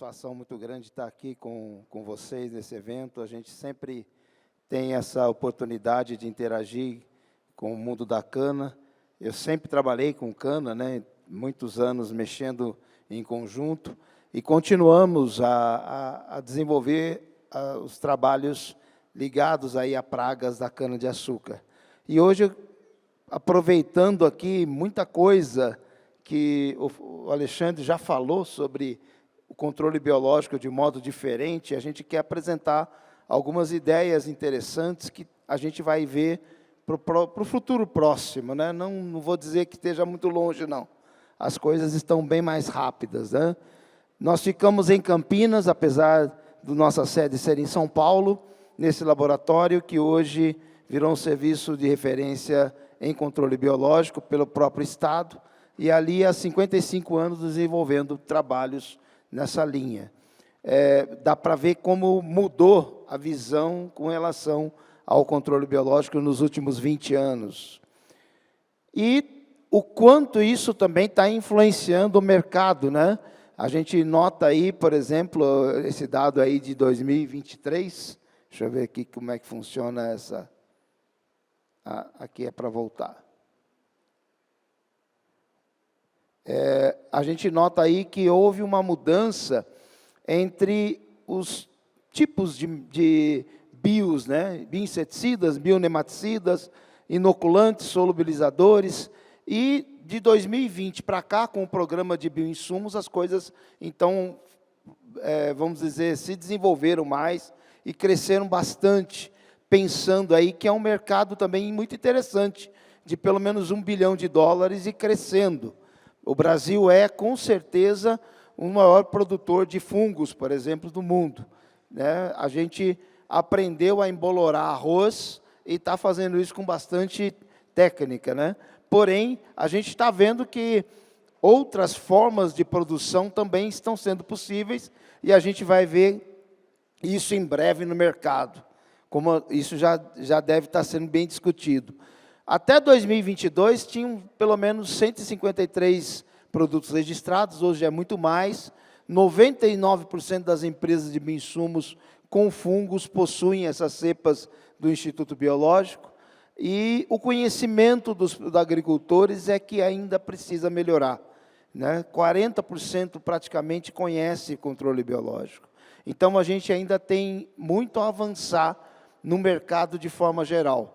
satisfação muito grande estar aqui com vocês nesse evento. A gente sempre tem essa oportunidade de interagir com o mundo da cana. Eu sempre trabalhei com cana, né, muitos anos mexendo em conjunto, e continuamos a desenvolver os trabalhos ligados aí a pragas da cana-de-açúcar. E hoje, aproveitando aqui muita coisa que o Alexandre já falou sobre o controle biológico de modo diferente, a gente quer apresentar algumas ideias interessantes que a gente vai ver para o futuro próximo, né? Não vou dizer que esteja muito longe, não. As coisas estão bem mais rápidas, né? Nós ficamos em Campinas, apesar da nossa sede ser em São Paulo, nesse laboratório que hoje virou um serviço de referência em controle biológico pelo próprio Estado, e ali há 55 anos desenvolvendo trabalhos nessa linha. Dá para ver como mudou a visão com relação ao controle biológico nos últimos 20 anos. E o quanto isso também está influenciando o mercado, né? A gente nota aí, por exemplo, esse dado aí de 2023, deixa eu ver aqui como é que funciona essa... aqui é para voltar. A gente nota aí que houve uma mudança entre os tipos de bios, né? Bioinseticidas, bionematicidas, inoculantes, solubilizadores, e de 2020 para cá, com o programa de bioinsumos, as coisas, então, vamos dizer, se desenvolveram mais e cresceram bastante, pensando aí que é um mercado também muito interessante, de pelo menos $1 bilhão e crescendo. O Brasil é, com certeza, o maior produtor de fungos, por exemplo, do mundo, né? A gente aprendeu a embolorar arroz e está fazendo isso com bastante técnica, né? Porém, a gente está vendo que outras formas de produção também estão sendo possíveis, e a gente vai ver isso em breve no mercado, como isso já deve estar sendo bem discutido. Até 2022, tinham pelo menos 153 produtos registrados, hoje é muito mais. 99% das empresas de bioinsumos com fungos possuem essas cepas do Instituto Biológico, e o conhecimento dos agricultores é que ainda precisa melhorar, né? 40% praticamente conhece controle biológico. Então, a gente ainda tem muito a avançar no mercado de forma geral.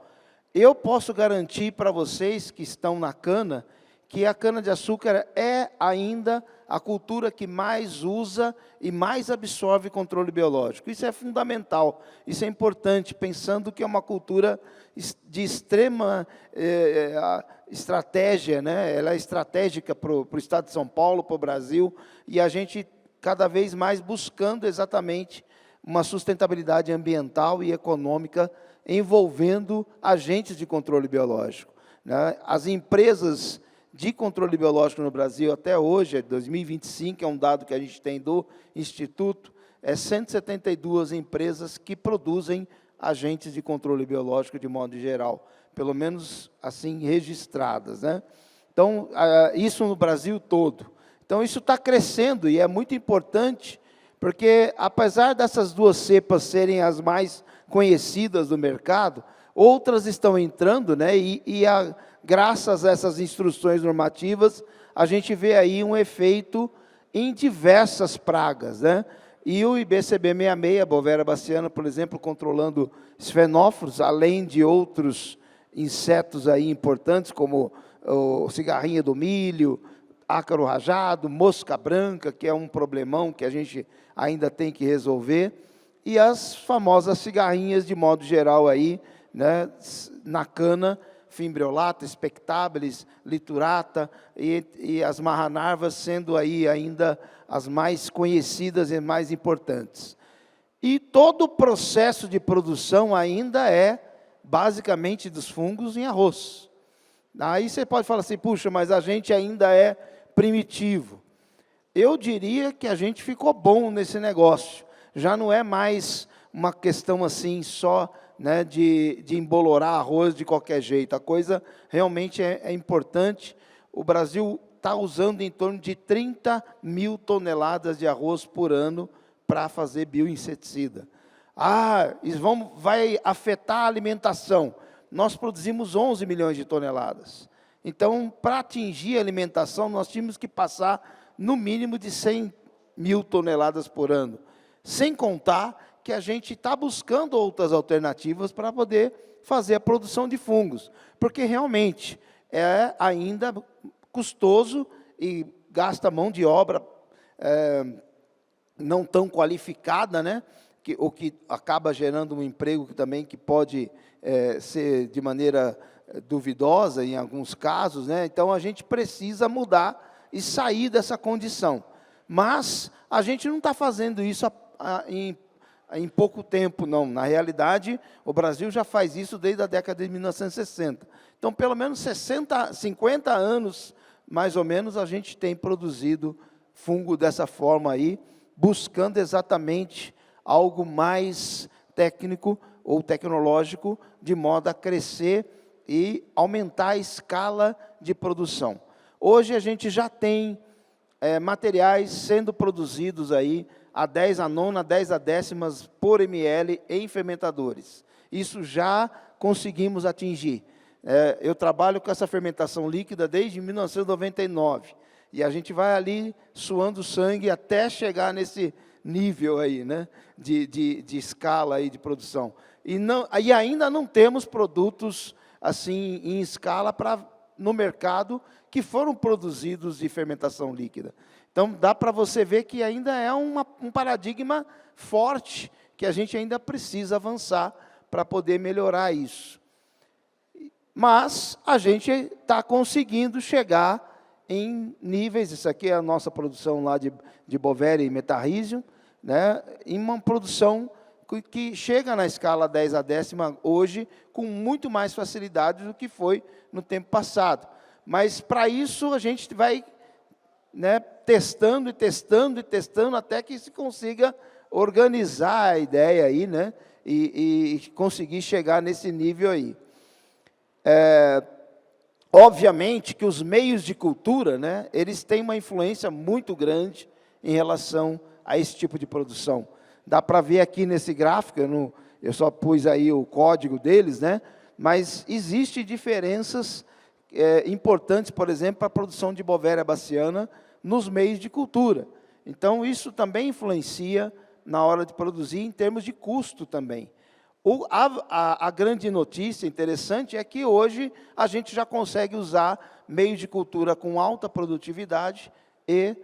Eu posso garantir para vocês que estão na cana, que a cana-de-açúcar é ainda a cultura que mais usa e mais absorve controle biológico. Isso é fundamental, isso é importante, pensando que é uma cultura de extrema estratégia, né? Ela é estratégica para o Estado de São Paulo, para o Brasil, e a gente cada vez mais buscando exatamente uma sustentabilidade ambiental e econômica envolvendo agentes de controle biológico, né? As empresas de controle biológico no Brasil, até hoje, 2025, é um dado que a gente tem do Instituto, 172 empresas que produzem agentes de controle biológico de modo geral, pelo menos assim registradas, né? Então, isso no Brasil todo. Então, isso está crescendo e é muito importante, porque, apesar dessas duas cepas serem as mais conhecidas do mercado, outras estão entrando, né? Graças a essas instruções normativas, a gente vê aí um efeito em diversas pragas, né? E o IBCB66, a Bovera baciana, por exemplo, controlando esfenóforos, além de outros insetos aí importantes, como o cigarrinha do milho, ácaro rajado, mosca branca, que é um problemão que a gente ainda tem que resolver, e as famosas cigarrinhas, de modo geral, aí, né, na cana, fimbriolata, spectabilis, liturata, e as marranarvas sendo aí ainda as mais conhecidas e mais importantes. E todo o processo de produção ainda é, basicamente, dos fungos em arroz. Aí você pode falar assim, puxa, mas a gente ainda é primitivo. Eu diria que a gente ficou bom nesse negócio. Já não é mais uma questão assim só, né, de embolorar arroz de qualquer jeito. A coisa realmente é importante. O Brasil está usando em torno de 30 mil toneladas de arroz por ano para fazer bioinseticida. Isso vai afetar a alimentação. Nós produzimos 11 milhões de toneladas. Então, para atingir a alimentação, nós tínhamos que passar no mínimo de 100 mil toneladas por ano. Sem contar que a gente está buscando outras alternativas para poder fazer a produção de fungos. Porque realmente é ainda custoso e gasta mão de obra não tão qualificada, né? O que acaba gerando um emprego também que pode ser de maneira duvidosa em alguns casos, né? Então, a gente precisa mudar e sair dessa condição. Mas a gente não está fazendo isso em pouco tempo, não. Na realidade, o Brasil já faz isso desde a década de 1960. Então, pelo menos 50 anos, mais ou menos, a gente tem produzido fungo dessa forma aí, buscando exatamente algo mais técnico ou tecnológico, de modo a crescer e aumentar a escala de produção. Hoje a gente já tem materiais sendo produzidos aí a 10 a nona, 10 a décimas por ml em fermentadores. Isso já conseguimos atingir. Eu trabalho com essa fermentação líquida desde 1999. E a gente vai ali suando sangue até chegar nesse nível aí, né, de escala aí de produção. E ainda não temos produtos assim em escala no mercado que foram produzidos de fermentação líquida. Então, dá para você ver que ainda é um paradigma forte, que a gente ainda precisa avançar para poder melhorar isso. Mas a gente está conseguindo chegar em níveis, isso aqui é a nossa produção lá de Bovéria e Metarrhizium, né, em uma produção que chega na escala 10 a décima hoje, com muito mais facilidade do que foi no tempo passado. Mas, para isso, a gente vai, né, testando e testando e testando, até que se consiga organizar a ideia aí, né, e conseguir chegar nesse nível aí. Obviamente que os meios de cultura, né, eles têm uma influência muito grande em relação a esse tipo de produção. Dá para ver aqui nesse gráfico, eu só pus aí o código deles, né, mas existem diferenças importantes, por exemplo, para a produção de Bovéria baciana nos meios de cultura. Então, isso também influencia na hora de produzir, em termos de custo também. A grande notícia interessante é que hoje a gente já consegue usar meios de cultura com alta produtividade e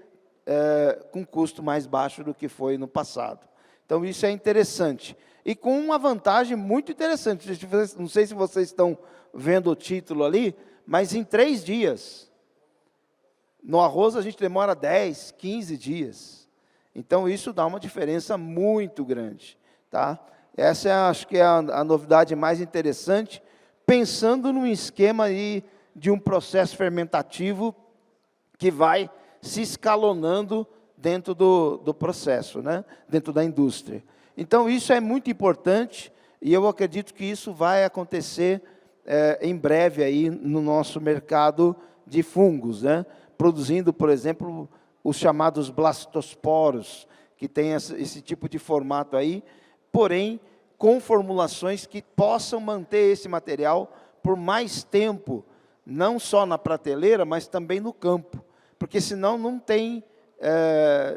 com custo mais baixo do que foi no passado. Então, isso é interessante. E com uma vantagem muito interessante. Não sei se vocês estão vendo o título ali, mas em 3 dias. No arroz, a gente demora 10, 15 dias. Então, isso dá uma diferença muito grande. Tá? Essa, acho que é a novidade mais interessante, pensando num esquema aí de um processo fermentativo que vai se escalonando dentro do processo, né? Dentro da indústria. Então, isso é muito importante, e eu acredito que isso vai acontecer em breve aí no nosso mercado de fungos, né? Produzindo, por exemplo, os chamados blastosporos, que tem esse tipo de formato aí, porém, com formulações que possam manter esse material por mais tempo, não só na prateleira, mas também no campo, porque senão não tem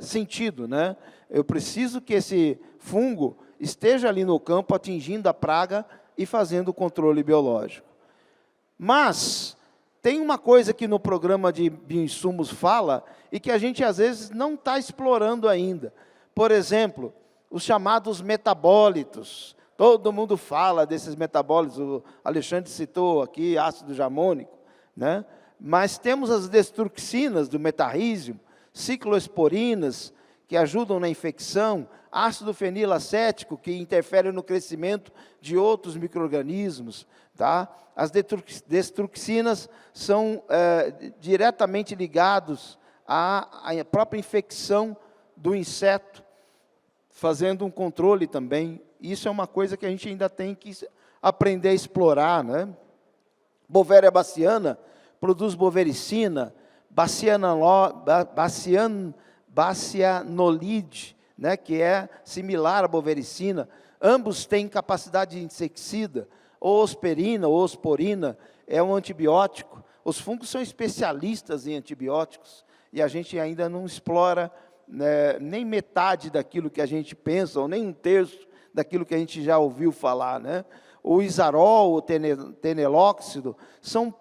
sentido, né? Eu preciso que esse fungo esteja ali no campo, atingindo a praga e fazendo o controle biológico. Mas tem uma coisa que no programa de bioinsumos fala, e que a gente às vezes não está explorando ainda. Por exemplo, os chamados metabólitos. Todo mundo fala desses metabólitos, o Alexandre citou aqui ácido jamônico, né? Mas temos as destruxinas do metarrísio, cicloesporinas, que ajudam na infecção, ácido fenilacético, que interfere no crescimento de outros micro-organismos. Tá? As destruxinas são diretamente ligados à própria infecção do inseto, fazendo um controle também. Isso é uma coisa que a gente ainda tem que aprender a explorar, né? Bovéria baciana produz bovericina, bacianolide, né, que é similar à bovericina. Ambos têm capacidade de inseticida. Oosperina, osporina, é um antibiótico. Os fungos são especialistas em antibióticos, e a gente ainda não explora, né, nem metade daquilo que a gente pensa, ou nem um terço daquilo que a gente já ouviu falar, né? O isarol, o tenelóxido, são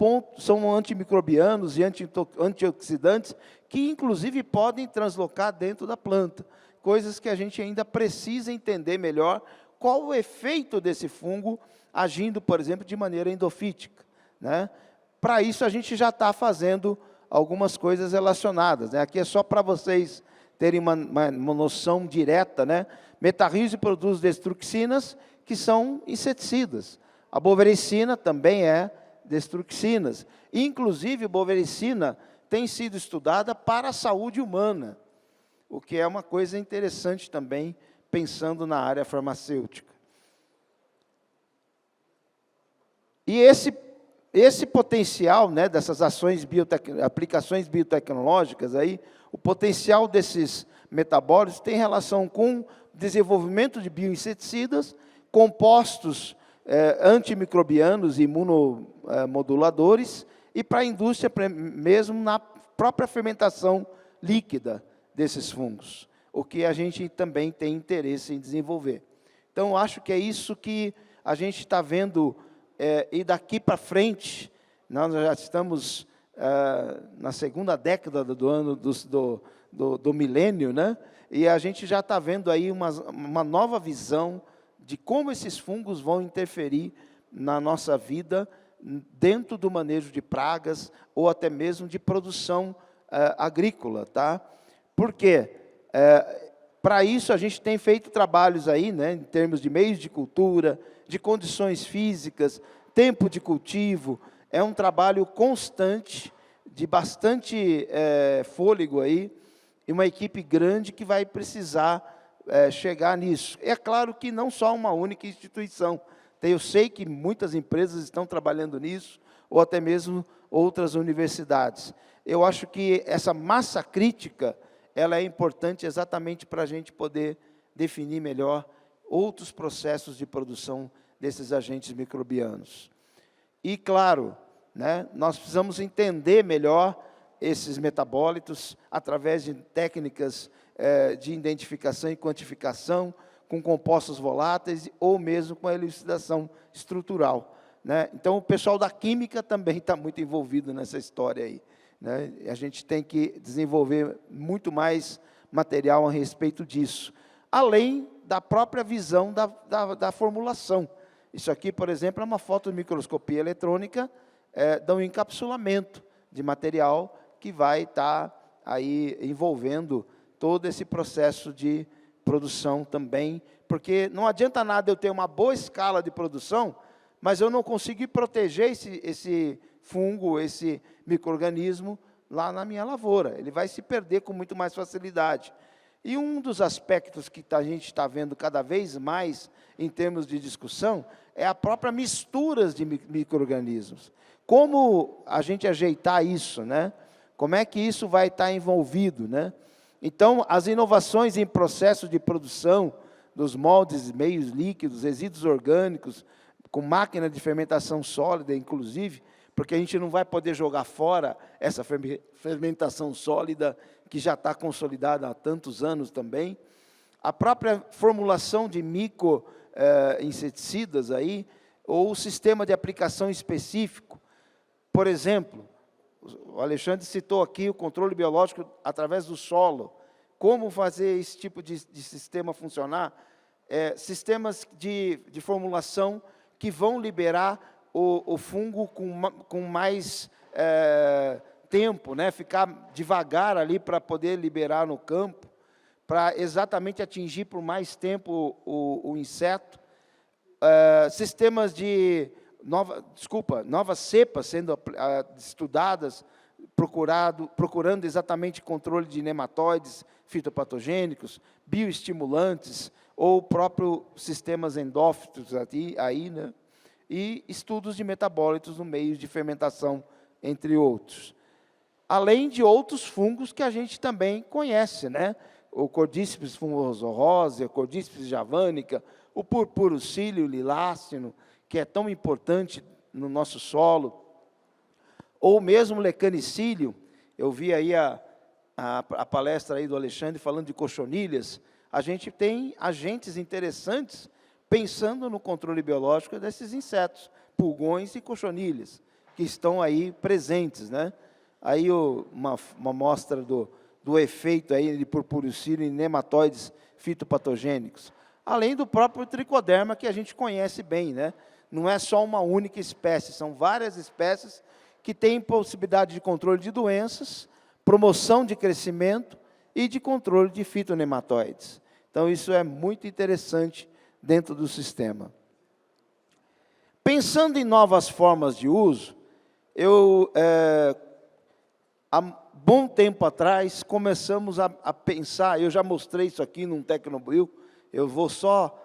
antimicrobianos e antioxidantes que, inclusive, podem translocar dentro da planta. Coisas que a gente ainda precisa entender melhor qual o efeito desse fungo agindo, por exemplo, de maneira endofítica, né? Para isso, a gente já está fazendo algumas coisas relacionadas, né? Aqui é só para vocês terem uma noção direta, né? Metarrise produz destruxinas, que são inseticidas. A bovericina também é destruxinas. Inclusive, a bovericina tem sido estudada para a saúde humana, o que é uma coisa interessante também, pensando na área farmacêutica. E esse potencial, né, dessas aplicações biotecnológicas, aí, o potencial desses metabólitos tem relação com desenvolvimento de bioinseticidas, compostos antimicrobianos e imunomoduladores, e para a indústria mesmo na própria fermentação líquida desses fungos, o que a gente também tem interesse em desenvolver. Então, acho que é isso que a gente está vendo, e daqui para frente, nós já estamos na segunda década do ano do milênio, né? E a gente já está vendo aí uma nova visão de como esses fungos vão interferir na nossa vida, dentro do manejo de pragas, ou até mesmo de produção agrícola, tá? Por quê? Para isso, a gente tem feito trabalhos aí, né, em termos de meios de cultura, de condições físicas, tempo de cultivo. É um trabalho constante, de bastante fôlego aí, e uma equipe grande que vai precisar chegar nisso. É claro que não só uma única instituição. Eu sei que muitas empresas estão trabalhando nisso, ou até mesmo outras universidades. Eu acho que essa massa crítica, ela é importante exatamente para a gente poder definir melhor outros processos de produção desses agentes microbianos. E, claro, né, nós precisamos entender melhor esses metabólitos através de técnicas de identificação e quantificação, com compostos voláteis ou mesmo com a elucidação estrutural, né? Então, o pessoal da química também está muito envolvido nessa história aí, né? A gente tem que desenvolver muito mais material a respeito disso, além da própria visão da formulação. Isso aqui, por exemplo, é uma fotomicroscopia eletrônica do encapsulamento de material que vai estar aí envolvendo todo esse processo de produção também, porque não adianta nada eu ter uma boa escala de produção, mas eu não conseguir proteger esse fungo, esse micro-organismo lá na minha lavoura. Ele vai se perder com muito mais facilidade. E um dos aspectos que a gente está vendo cada vez mais em termos de discussão é a própria mistura de micro-organismos. Como a gente ajeitar isso, né? Como é que isso vai estar envolvido, né? Então, as inovações em processos de produção dos moldes, meios líquidos, resíduos orgânicos, com máquina de fermentação sólida, inclusive, porque a gente não vai poder jogar fora essa fermentação sólida que já está consolidada há tantos anos também. A própria formulação de micro-inseticidas aí, ou o sistema de aplicação específico. Por exemplo, o Alexandre citou aqui o controle biológico através do solo. Como fazer esse tipo de sistema funcionar? Sistemas de formulação que vão liberar o fungo com mais tempo, né? Ficar devagar ali para poder liberar no campo, para exatamente atingir por mais tempo o inseto. Sistemas de novas cepas sendo estudadas, procurando exatamente controle de nematóides fitopatogênicos, bioestimulantes, ou próprios sistemas endófitos aí, né? E estudos de metabólitos no meio de fermentação, entre outros. além de outros fungos que a gente também conhece, né? O Cordíceps fungosorosa, Cordíceps javanica, o Purpurocílio liláceo, que é tão importante no nosso solo, ou mesmo Lecanicílio. Eu vi aí a palestra aí do Alexandre falando de cochonilhas. A gente tem agentes interessantes pensando no controle biológico desses insetos, pulgões e cochonilhas, que estão aí presentes, né? Aí uma amostra do efeito aí de Purpurocílio em nematóides fitopatogênicos, além do próprio tricoderma, que a gente conhece bem, né? Não é só uma única espécie, são várias espécies que têm possibilidade de controle de doenças, promoção de crescimento e de controle de fitonematóides. Então, isso é muito interessante dentro do sistema. Pensando em novas formas de uso, há bom tempo atrás, começamos a pensar, eu já mostrei isso aqui num Tecnobril, eu vou só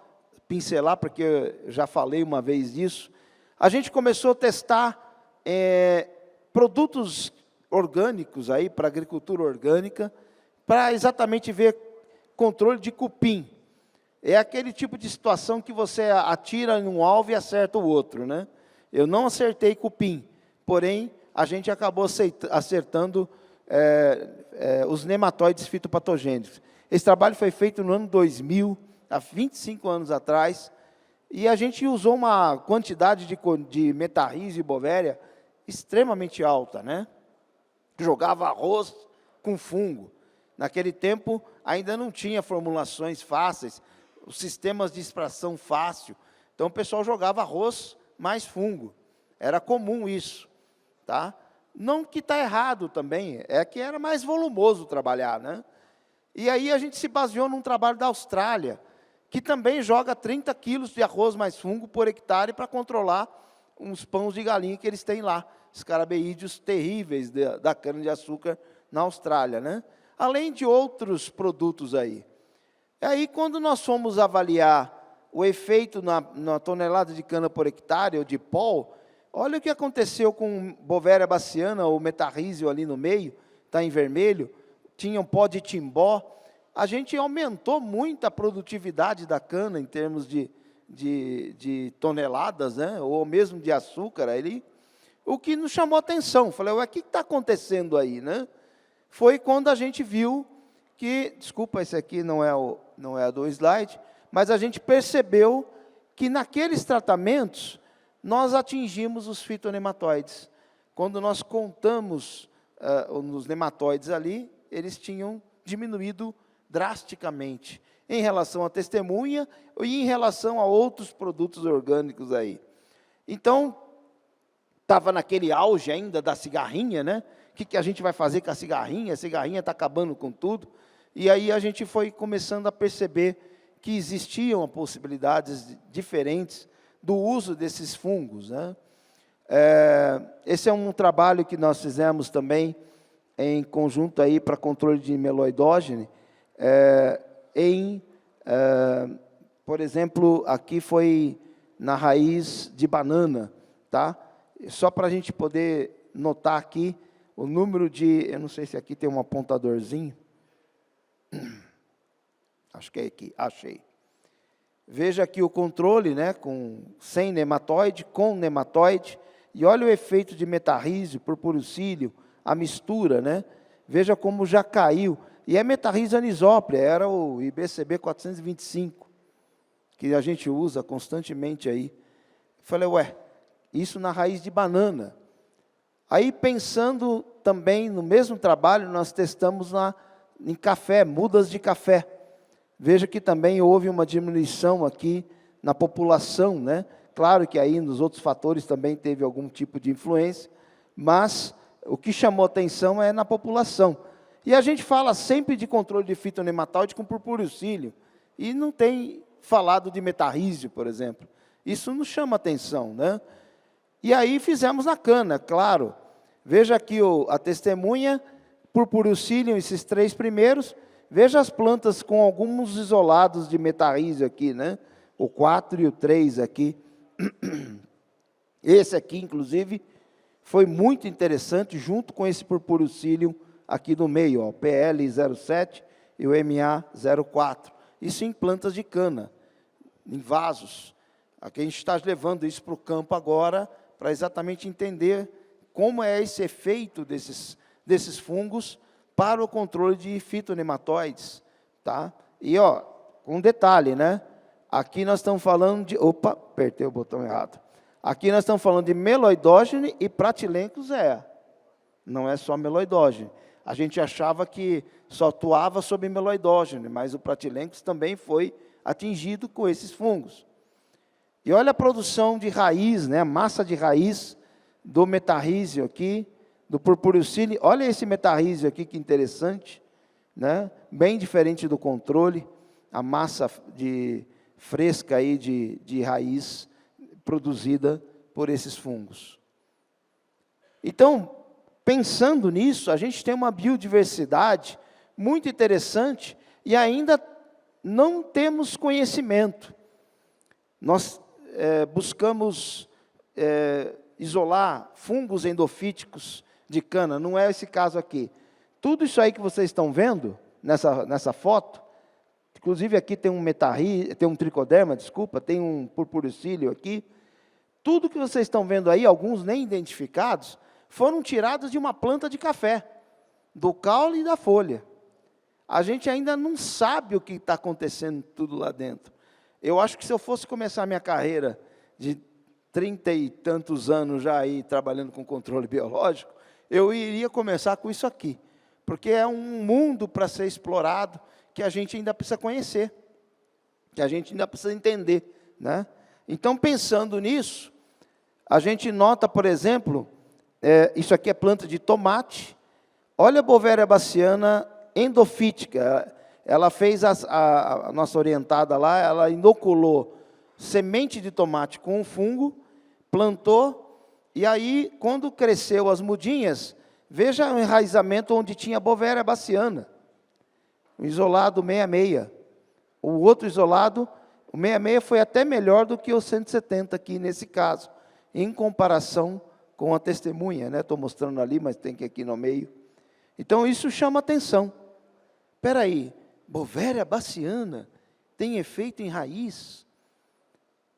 pincelar, porque eu já falei uma vez disso. A gente começou a testar produtos orgânicos aí para agricultura orgânica, para exatamente ver controle de cupim. É aquele tipo de situação que você atira em um alvo e acerta o outro, né? Eu não acertei cupim, porém, a gente acabou acertando os nematóides fitopatogênicos. Esse trabalho foi feito no ano 2000, há 25 anos atrás, e a gente usou uma quantidade de metarrhiza e bovéria extremamente alta, né? Jogava arroz com fungo. Naquele tempo, ainda não tinha formulações fáceis, os sistemas de extração fácil. Então, o pessoal jogava arroz mais fungo. Era comum isso, tá? Não que está errado também, é que era mais volumoso trabalhar, né? E aí a gente se baseou num trabalho da Austrália, que também joga 30 quilos de arroz mais fungo por hectare para controlar uns pães de galinha que eles têm lá, escarabeídeos terríveis da cana-de-açúcar na Austrália, né? Além de outros produtos aí. E aí, quando nós fomos avaliar o efeito na tonelada de cana por hectare, ou de pol, olha o que aconteceu com Bovéria baciana, ou metarrísio ali no meio, está em vermelho, tinha um pó de timbó. A gente aumentou muito a produtividade da cana em termos de toneladas, né? Ou mesmo de açúcar ali, o que nos chamou a atenção. Falei, ué, o que está acontecendo aí, né? Foi quando a gente viu que, desculpa, esse aqui não é a do slide, mas a gente percebeu que naqueles tratamentos nós atingimos os fitonematóides. Quando nós contamos os nematóides ali, eles tinham diminuído drasticamente em relação à testemunha e em relação a outros produtos orgânicos aí. Então, estava naquele auge ainda da cigarrinha, né? O que a gente vai fazer com a cigarrinha? A cigarrinha está acabando com tudo. E aí a gente foi começando a perceber que existiam possibilidades diferentes do uso desses fungos, né? Esse é um trabalho que nós fizemos também em conjunto aí para controle de meloidógene, por exemplo, aqui foi na raiz de banana, tá? Só para a gente poder notar aqui o número de, eu não sei se aqui tem um apontadorzinho, acho que é aqui, achei. Veja aqui o controle, né, sem nematóide, com nematóide, e olha o efeito de metarrísio, purpurocílio, a mistura, né? Veja como já caiu. E é metarrhiza anisóplia, era o IBCB 425, que a gente usa constantemente aí. Falei, ué, isso na raiz de banana. Aí, pensando também no mesmo trabalho, nós testamos em café, mudas de café. Veja que também houve uma diminuição aqui na população, né? Claro que aí nos outros fatores também teve algum tipo de influência, mas o que chamou atenção é na população. E a gente fala sempre de controle de fitonematóide com purpurocílio, e não tem falado de metarrísio, por exemplo. Isso nos chama atenção, né? E aí fizemos na cana, claro. Veja aqui a testemunha, purpurocílio, esses 3 primeiros. Veja as plantas com alguns isolados de metarrísio aqui, né? O 4 e o 3 aqui. Esse aqui, inclusive, foi muito interessante, junto com esse purpuricílium aqui no meio, ó, o PL07 e o MA04. Isso em plantas de cana, em vasos. Aqui a gente está levando isso para o campo agora, para exatamente entender como é esse efeito desses fungos para o controle de fitonematóides, tá? E, ó, um detalhe, né? Aqui nós estamos falando de... Opa, apertei o botão errado. Aqui nós estamos falando de meloidógene e pratilencos não é só meloidógene. A gente achava que só atuava sobre meloidógene, mas o pratilencos também foi atingido com esses fungos. E olha a produção de raiz, né? A massa de raiz do metarrísio aqui, do purpuricílio. Olha esse metarrísio aqui, que interessante, né? Bem diferente do controle, a massa fresca aí de raiz produzida por esses fungos. Então, pensando nisso, a gente tem uma biodiversidade muito interessante e ainda não temos conhecimento. Nós buscamos isolar fungos endofíticos de cana, não é esse caso aqui. Tudo isso aí que vocês estão vendo nessa foto, inclusive aqui tem um tricoderma, desculpa, tem um purpuricílio aqui. Tudo que vocês estão vendo aí, alguns nem identificados, foram tirados de uma planta de café, do caule e da folha. A gente ainda não sabe o que está acontecendo tudo lá dentro. Eu acho que se eu fosse começar a minha carreira de 30 e tantos anos já aí trabalhando com controle biológico, eu iria começar com isso aqui, porque é um mundo para ser explorado que a gente ainda precisa conhecer, que a gente ainda precisa entender, né? Então, pensando nisso, a gente nota, por exemplo, isso aqui é planta de tomate. Olha a Beauveria bassiana endofítica. Ela fez a nossa orientada lá, ela inoculou semente de tomate com um fungo, plantou, e aí, quando cresceu as mudinhas, veja o enraizamento onde tinha a Beauveria bassiana, o isolado 66. O outro isolado, o 66 foi até melhor do que o 170 aqui nesse caso, em comparação com a testemunha, né? Estou mostrando ali, mas tem que ir aqui no meio. Então, isso chama atenção. Espera aí, Beauveria bassiana tem efeito em raiz?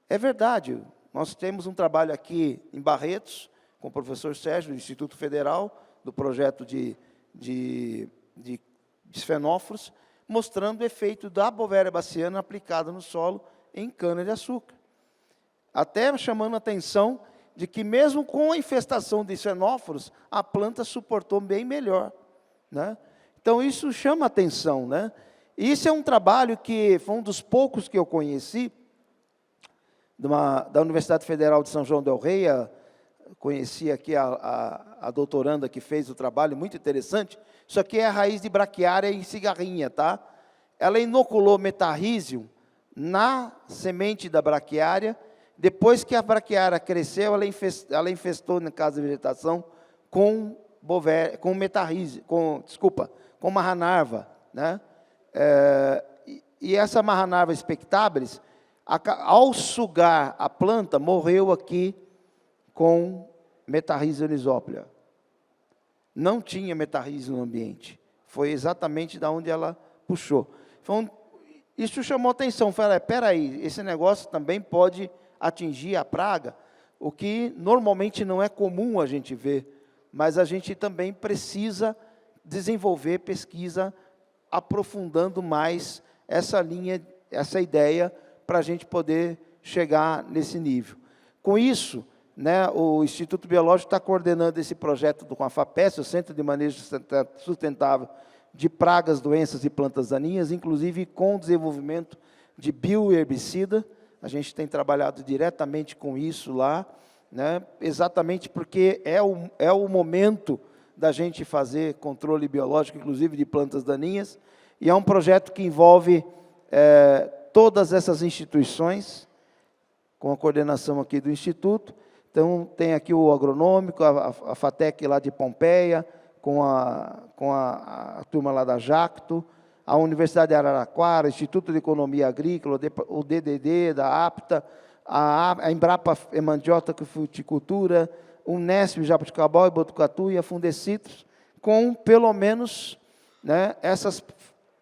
É verdade, nós temos um trabalho aqui em Barretos, com o professor Sérgio, do Instituto Federal, do projeto de fenóforos, mostrando o efeito da Beauveria bassiana aplicada no solo em cana-de-açúcar. Até chamando a atenção de que, mesmo com a infestação de fenóforos, a planta suportou bem melhor, né? Então, isso chama a atenção, né? E isso é um trabalho que foi um dos poucos que eu conheci, da Universidade Federal de São João del Rei. Conheci aqui a doutoranda que fez o trabalho, muito interessante. Isso aqui é a raiz de braquiária em cigarrinha, tá? Ela inoculou metarrísio na semente da braquiária. Depois que a braquiária cresceu, ela infestou, na casa de vegetação, com metarrísio, com marranarva, né? E essa marranarva spectabilis, ao sugar a planta, morreu aqui com metarrísio anisóplia. Não tinha metarrísio no ambiente. Foi exatamente da onde ela puxou. Então, isso chamou atenção. Falei, espera aí, esse negócio também pode atingir a praga, o que normalmente não é comum a gente ver, mas a gente também precisa desenvolver pesquisa aprofundando mais essa linha, essa ideia, para a gente poder chegar nesse nível. Com isso, né, o Instituto Biológico está coordenando esse projeto com a FAPESP, o Centro de Manejo Sustentável de Pragas, Doenças e Plantas Daninhas, inclusive com o desenvolvimento de bioherbicida. A gente tem trabalhado diretamente com isso lá, né, exatamente porque é o momento da gente fazer controle biológico, inclusive de plantas daninhas, e é um projeto que envolve todas essas instituições, com a coordenação aqui do Instituto. Então, tem aqui o agronômico, a FATEC lá de Pompeia, com a turma lá da Jacto, a Universidade de Araraquara, Instituto de Economia Agrícola, o DDD, da APTA, a Embrapa Mandioca e Fruticultura, Unesp, Jaboticabal e Botucatu e a Fundecitrus, com pelo menos, né, essas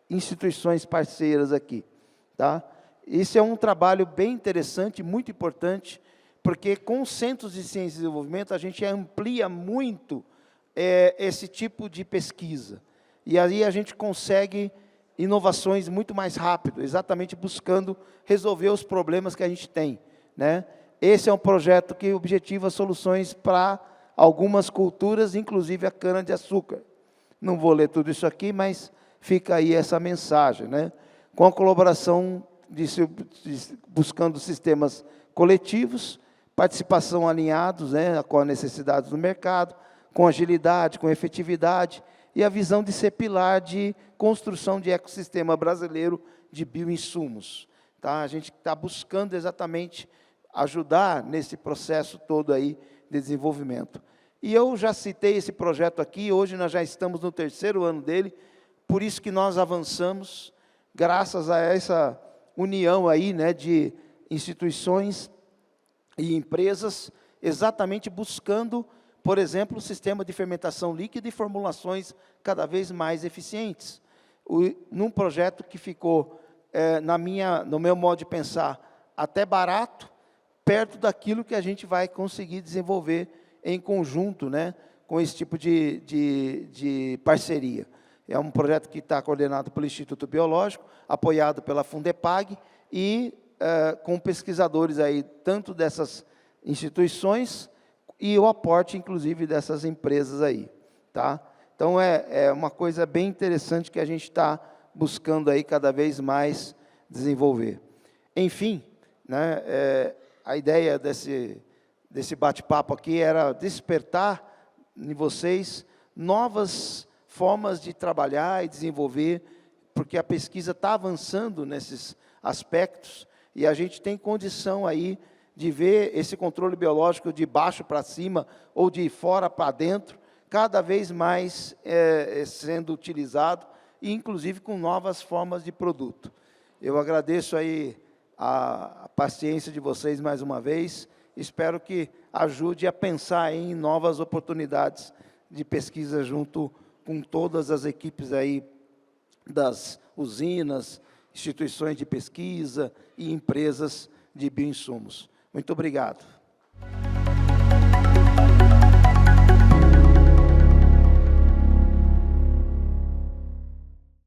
instituições parceiras aqui. Tá? Esse é um trabalho bem interessante, muito importante, porque com os centros de ciência e desenvolvimento a gente amplia muito esse tipo de pesquisa. E aí a gente consegue inovações muito mais rápido, exatamente buscando resolver os problemas que a gente tem, né? Esse é um projeto que objetiva soluções para algumas culturas, inclusive a cana-de-açúcar. Não vou ler tudo isso aqui, mas fica aí essa mensagem, né? Com a colaboração buscando sistemas coletivos, participação alinhados, né, com as necessidades do mercado, com agilidade, com efetividade, e a visão de ser pilar de construção de ecossistema brasileiro de bioinsumos. Tá? A gente está buscando exatamente ajudar nesse processo todo aí de desenvolvimento. E eu já citei esse projeto aqui, hoje nós já estamos no 3º ano dele, por isso que nós avançamos, graças a essa união aí, né, de instituições e empresas, exatamente buscando, por exemplo, o sistema de fermentação líquida e formulações cada vez mais eficientes. Num projeto que ficou, no meu modo de pensar, até barato, perto daquilo que a gente vai conseguir desenvolver em conjunto, né, com esse tipo de parceria. É um projeto que está coordenado pelo Instituto Biológico, apoiado pela Fundepag e com pesquisadores aí, tanto dessas instituições e o aporte, inclusive, dessas empresas aí. Tá? Então, é uma coisa bem interessante que a gente está buscando aí cada vez mais desenvolver. Enfim, né, a ideia desse bate-papo aqui era despertar em vocês novas formas de trabalhar e desenvolver, porque a pesquisa está avançando nesses aspectos, e a gente tem condição aí de ver esse controle biológico de baixo para cima, ou de fora para dentro, cada vez mais sendo utilizado, e inclusive com novas formas de produto. Eu agradeço aí a paciência de vocês mais uma vez, espero que ajude a pensar em novas oportunidades de pesquisa junto com todas as equipes aí das usinas, instituições de pesquisa e empresas de bioinsumos. Muito obrigado.